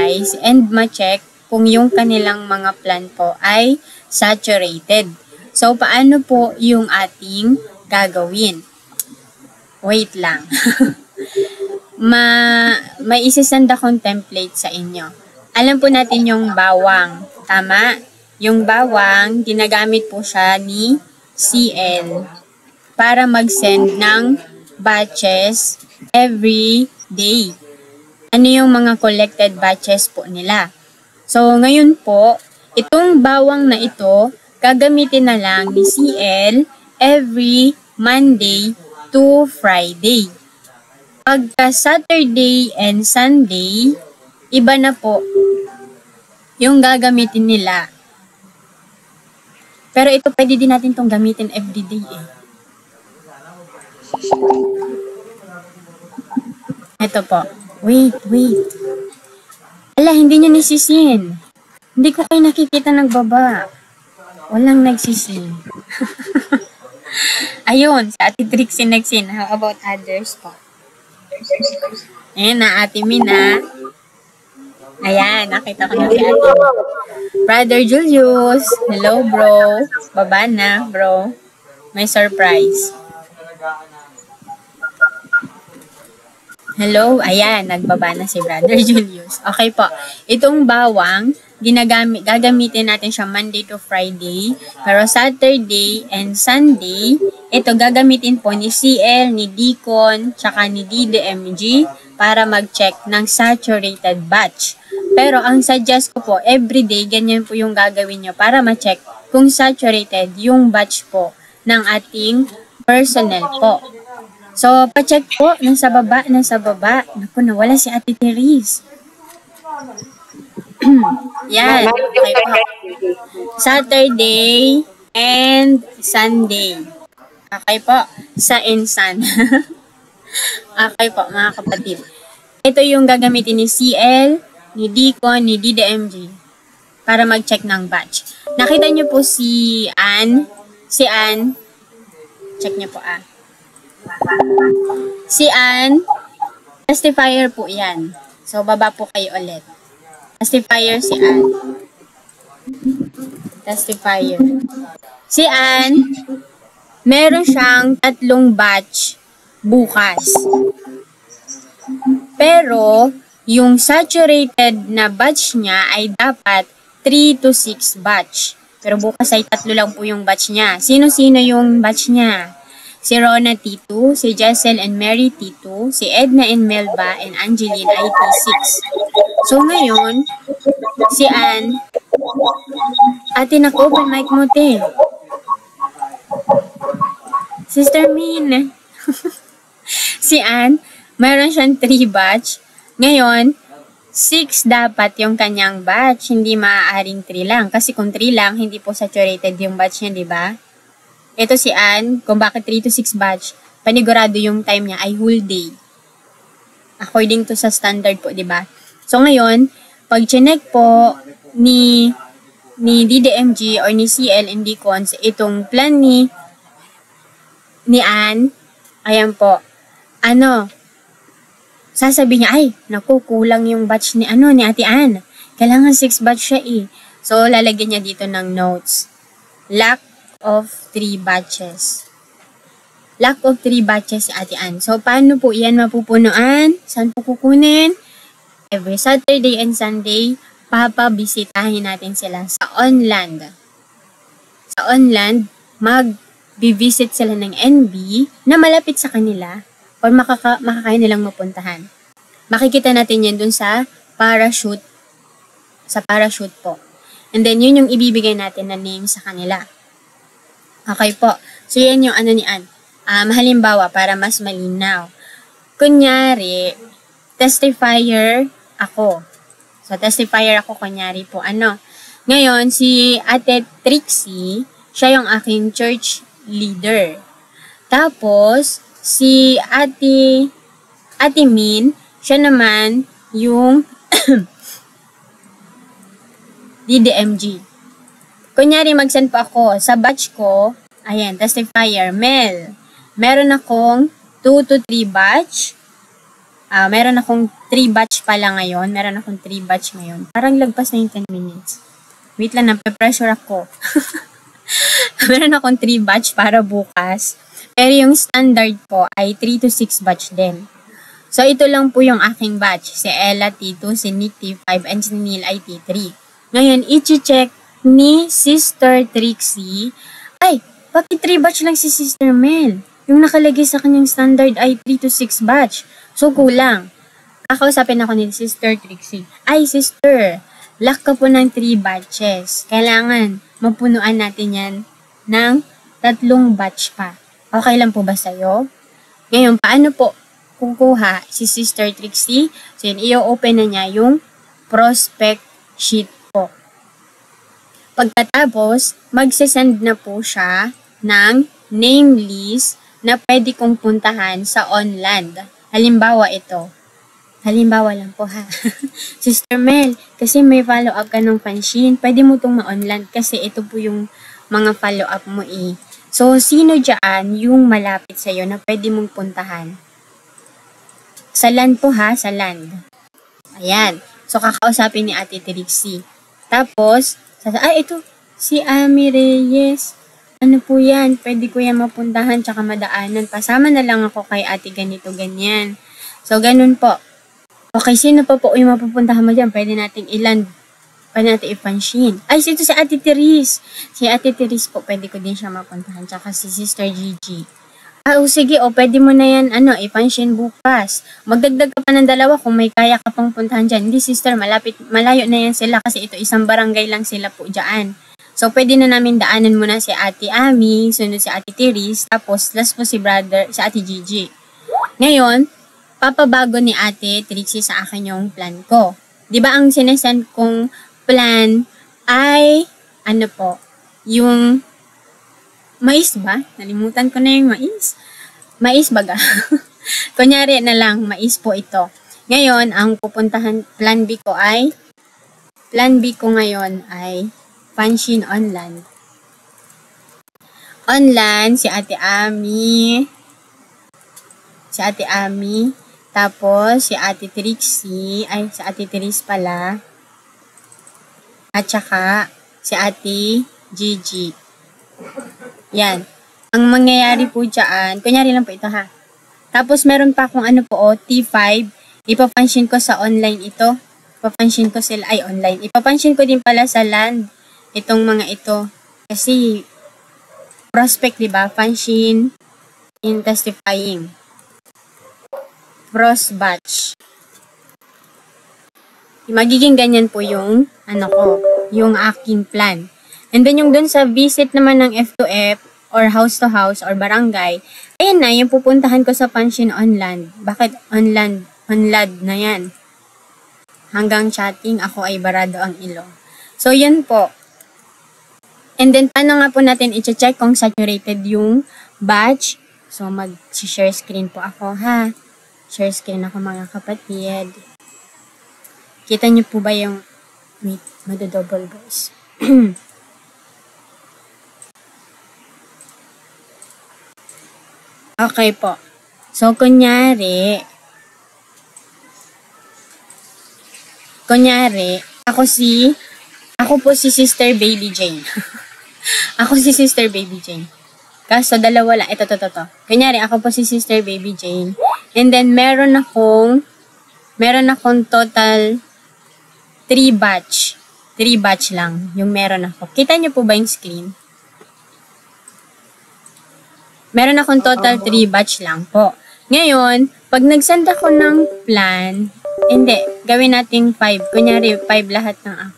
ma-analyze and ma-check kung yung kanilang mga plant po ay saturated. So, paano po yung ating gagawin? Wait lang. May isasend akong template sa inyo. Alam po natin yung bawang. Tama? Yung bawang, ginagamit po siya ni CL para mag-send ng batches every day. Ano yung mga collected batches po nila? So, ngayon po, itong bawang na ito, gagamitin na lang ni CL every Monday to Friday. Pagka Saturday and Sunday, iba na po yung gagamitin nila. Pero ito pwede din natin itong gamitin everyday eh. Ito po. Wait. Ala, hindi niya nisisin. Hindi ko kayo nakikita nagbaba. Walang nagsisin. Ayun, sa Ate Trixie nagsin. How about others po? Ayan na, Ate Mina. Ayan, nakita ko na si Ate. Brother Julius. Hello, bro. Baba na, bro. May surprise. Hello, ayan, nagbaba na si Brother Julius. Okay po, itong bawang, gagamitin natin siya Monday to Friday, pero Saturday and Sunday, ito gagamitin po ni CL, ni Deacon, tsaka ni DDMG para mag-check ng saturated batch. Pero ang suggest ko po, everyday, ganyan po yung gagawin nyo para ma-check kung saturated yung batch po ng ating personnel po. So, pa-check po, nasa baba. Naku, nawala si Ate Therese. Yan, okay po. Saturday and Sunday. Okay po, sa Insan. Okay po, mga kapatid. Ito yung gagamitin ni CL, ni Deacon, ni DDMG para mag-check ng batch. Nakita niyo po si Ann. Si Ann, check niyo po Si Ann, testifier po yan. So, baba po kayo ulit. Testifier si Ann. Testifier. Si Ann, meron siyang 3 batch bukas. Pero, yung saturated na batch niya ay dapat 3 to 6 batch. Pero bukas ay 3 lang po yung batch niya. Sino-sino yung batch niya? Si Rona T2, si Jessel and Mary T2, si Edna and Melba, and Angeline ay T6. So ngayon, si Ann, ate naka-open mic mo, te. Sister Min. Si Ann, mayroon siyang 3 batch. Ngayon, 6 dapat yung kanyang batch, hindi maaaring 3 lang. Kasi kung 3 lang, hindi po saturated yung batch niya, di ba? Ito si Ann, kung bakit 3 to 6 batch, panigurado yung time niya ay whole day. According to sa standard po, di ba? So ngayon, pag chinek po ni DDMG or ni CL and Deacons itong plan ni Ann, ayan po, sasabihin niya, ay, naku, kulang yung batch ni Ate Ann. Kailangan 6 batch siya eh. So, lalagyan niya dito ng notes. Lack of 3 batches. Lack of 3 batches si Ate Ann. So, paano po yan mapupunuan? Saan po kukunin? Every Saturday and Sunday, papabisitahin natin sila sa Onland. Sa Onland, mag-visit sila ng NB na malapit sa kanila or makakaya nilang mapuntahan. Makikita natin yan dun sa parachute. Sa parachute po. And then, yun yung ibibigay natin na name sa kanila. Okay po. So, yan yung ni Ann. Halimbawa, para mas malinaw. Kunyari, testifier ako. So, testifier ako, kunyari po. Ngayon, si Ate Trixie, siya yung aking church leader. Tapos, si Ate Min, siya naman yung DDMG. Kunyari, mag-send po ako sa batch ko, ayan, testifier, Mel. Meron akong 2 to 3 batch. Meron akong 3 batch pala ngayon. Meron akong 3 batch ngayon. Parang lagpas na yung 10 minutes. Wait lang, nape-pressure ako. Meron akong 3 batch para bukas. Pero yung standard ko ay 3 to 6 batch din. So, ito lang po yung aking batch. Si Ella T2, si Nick T5, and si Neil ay T3. Ngayon, i-check ni Sister Trixie. Ay, bakit 3 batch lang si Sister Mel? Yung nakalagay sa kanyang standard ay 3 to 6 batch. So, kulang. Kakausapin ako ni Sister Trixie. Ay, Sister, lack ka po ng 3 batches. Kailangan mapunuan natin yan ng 3 batch pa. Okay lang po ba sa'yo? Ngayon, paano po kukuha si Sister Trixie? So, yun, i-open na niya yung prospect sheet po. Pagkatapos, magsisend na po siya ng name list na pwede kong puntahan sa online. Halimbawa ito. Halimbawa lang po ha. Sister Mel, kasi may follow-up ka ng panshin, pwede mo itong ma-online kasi ito po yung mga follow-up mo eh. So, sino dyan yung malapit sa'yo na pwede mong puntahan? Sa land po ha, sa land. Ayan. So, kakausapin ni Ate Trixie. Tapos, ito, si Ami Reyes. Ano po yan? Pwede ko yan mapuntahan tsaka madaanan. Pasama na lang ako kay ate ganito, ganyan. So, ganun po. Okay, sino pa po yung mapupuntahan mo dyan? Pwede nating iland. Pwede natin ipanshin. Ay, ito si Ate Therese. Si Ate Therese po, pwede ko din siya mapuntahan. Tsaka si Sister Gigi. Sige, pwede mo na yan, ipanshin bukas. Magdagdag ka pa ng 2 kung may kaya ka pang puntahan dyan. Hindi, sister, malayo na yan sila kasi ito isang barangay lang sila po dyan. So, pwede na namin daanan muna si Ate Ami, sunod si Ate Therese, tapos last po si Ate Gigi. Ngayon, papabago ni Ate Trixie sa akin yung plan ko. Di ba ang sinesend kong plan ay, yung mais ba? Nalimutan ko na yung mais. Mais baga. Kunyari na lang, mais po ito. Ngayon, ang plan B ko ngayon ay panshin online. Online, si Ate Ami, tapos si Ate Trixie, si Ate Therese pala, at saka si Ate Gigi. Yan. Ang mangyayari po dyan, kunyari lang po ito ha. Tapos meron pa akong T5, ipapanshin ko sa online ito. Ipapanshin ko sila, online. Ipapanshin ko din pala sa land, itong mga ito. Kasi, prospect, diba? Panshin, in testifying. Cross batch. Magiging ganyan po yung, yung aking plan. And then yung dun sa visit naman ng F2F or house to house or barangay, ayan na, yung pupuntahan ko sa panshin on land. Bakit on land? On land na yan. Hanggang chatting, ako ay barado ang ilong. So, yun po. And then, paano nga po natin i-check kung saturated yung batch? So, mag-share screen po ako, ha? Share screen ako, mga kapatid. Kita niyo po ba yung... Wait, madodouble voice. Okay po. So, kunyari, ako po si Sister Baby Jane. Ako si Sister Baby Jane. Kaso, 2 lang. Ito. Kunyari, ako po si Sister Baby Jane. And then, meron akong total 3 batch. 3 batch lang yung meron ako. Kita niyo po ba yung screen? Meron akong total 3 batch lang po. Ngayon, pag nag-send ako ng plan, hindi, gawin natin 5. Kunyari, 5 lahat ng,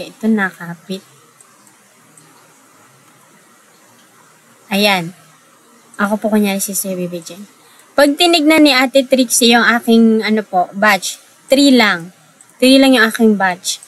ito nakapit. Ayan. Ako po kunyari si Sir Baby Jane. Pag tinignan ni Ate Trixie yung aking, batch, 3 lang. 3 lang yung aking batch.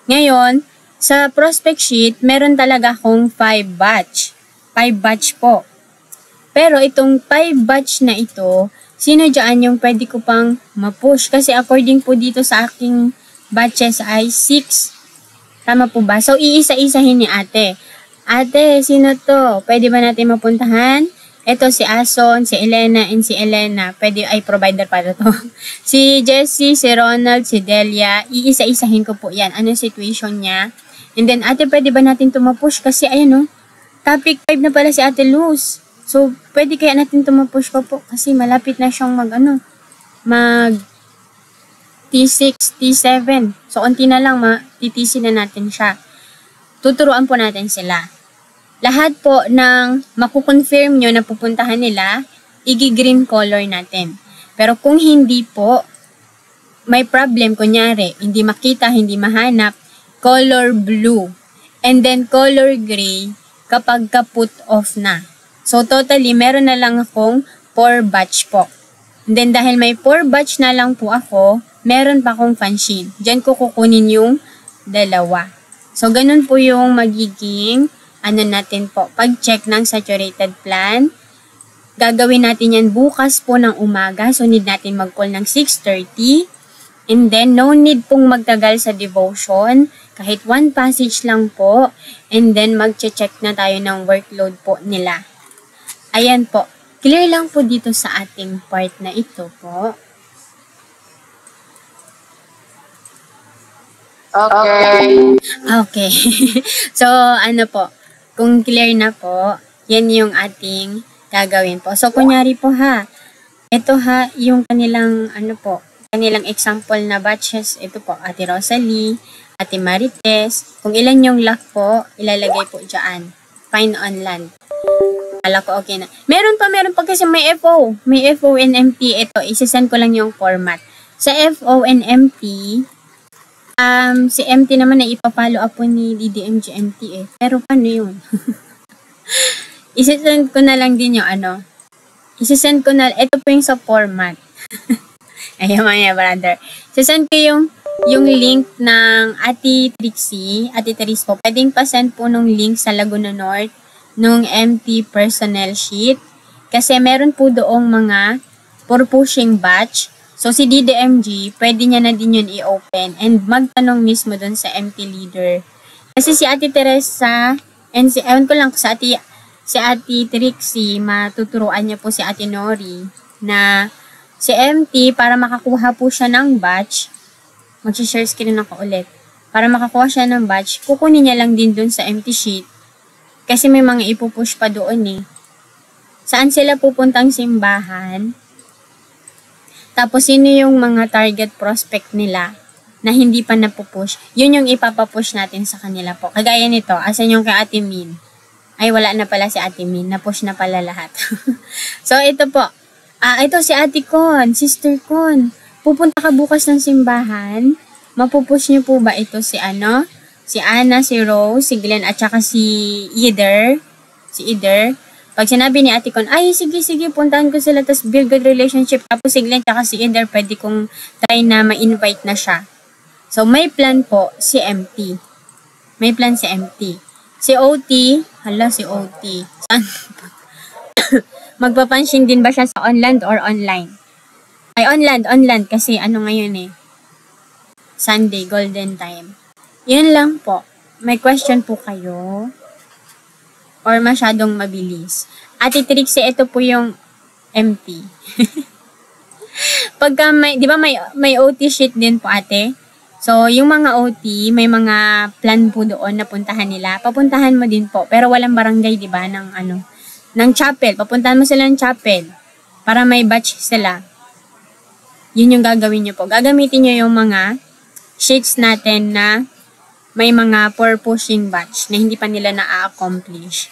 Ngayon, sa prospect sheet, meron talaga akong 5 batch. 5 batch po. Pero itong 5 batch na ito, sino dyan yung pwede ko pang ma-push? Kasi according po dito sa aking batches ay 6. Tama po ba? So, iisa-isahin ni ate. Ate, sino to? Pwede ba natin mapuntahan? Ito si Ason, si Elena, and si Elena. Pwede ay provider para to. Si Jessie, si Ronald, si Delia. Iisa-isahin ko po yan. Anong situation niya? And then, ate, pwede ba natin tumapush? Kasi, ayun, topic 5 na pala si Ate Luz. So, pwede kaya natin tumapush pa po. Kasi malapit na siyang mag T6, T7. So, unti na lang, titisi na natin siya. Tuturuan po natin sila. Lahat po ng makukonfirm nyo na pupuntahan nila, i-green color natin. Pero kung hindi po, may problem, kunyari, hindi makita, hindi mahanap, color blue. And then color gray kapag ka-put off na. So totally, meron na lang akong 4 batch po. And then dahil may 4 batch na lang po ako, meron pa akong fanshade. Diyan ko kukunin yung 2. So ganun po yung magiging natin po, pag-check ng saturated plan. Gagawin natin yan bukas po ng umaga. So, need natin mag-call ng 6:30. And then, no need pong magtagal sa devotion. Kahit 1 passage lang po. And then, mag-check na tayo ng workload po nila. Ayan po. Clear lang po dito sa ating part na ito po. Okay. So, po. Kung clear na po, yan yung ating gagawin po. So, kunyari po ito yung kanilang, kanilang example na batches. Ito po, Ate Rosalie, Ate Marites. Kung ilan yung lock po, ilalagay po dyan. Find on land. Kala ko okay na. Meron pa kasi may FO. May FO and MT. Ito, isasend ko lang yung format. Sa FO and MT, si MT naman na ipa-follow up po ni DDMG MT Pero paano yun? Isasend ko na lang din yung Isasend ko na, ito po yung sa format. Ayun mga brother. Isasend ko yung link ng Ate Trixie, Ate Teres po. Pwedeng pa-send po nung link sa Laguna North, nung MT personnel sheet. Kasi meron po doong mga for pushing batch. So, si DDMG, pwede niya na din yun i-open and magtanong mismo dun sa MT leader. Kasi si Ate Teresa, and ewan ko lang si Ate Trixie, matuturuan niya po si Ate Nori na si MT, para makakuha po siya ng batch, mag-share screen ako ulit. Para makakuha siya ng batch, kukunin niya lang din dun sa MT sheet. Kasi may mga ipupush pa doon Saan sila pupuntang simbahan? Tapos, sino yung mga target prospect nila na hindi pa napupush? Yun yung ipapapush natin sa kanila po. Kagaya nito, asan yung kay Ate Min? Ay, wala na pala si Ate Min. Napush na pala lahat. So, ito po. Ito si Ate Con, Sister Con. Pupunta ka bukas ng simbahan. Mapupush niyo po ba ito si Si Ana, si Rose, si Glenn, at saka si Eder. Si Eder. Pag sinabi ni Ate Con, ay, sige, puntahan ko sila, tapos build good relationship. Tapos si Glenn, tsaka si Eder, pwede kong try na ma-invite na siya. So, may plan po si MT. May plan si MT. Si OT, si OT. Saan? Magpapansin din ba siya sa on-land or online? Ay, on-land, kasi ngayon Sunday, golden time. Yun lang po. May question po kayo? Or masyadong mabilis. Ate Trixie, ito po yung MT. Pagka di ba may OT sheet din po ate? So, yung mga OT, may mga plan po doon na puntahan nila. Papuntahan mo din po. Pero walang barangay, di ba? Ng chapel. Papuntahan mo sila ng chapel. Para may batch sila. Yun yung gagawin nyo po. Gagamitin nyo yung mga sheets natin na may mga for pushing batch na hindi pa nila na-accomplish.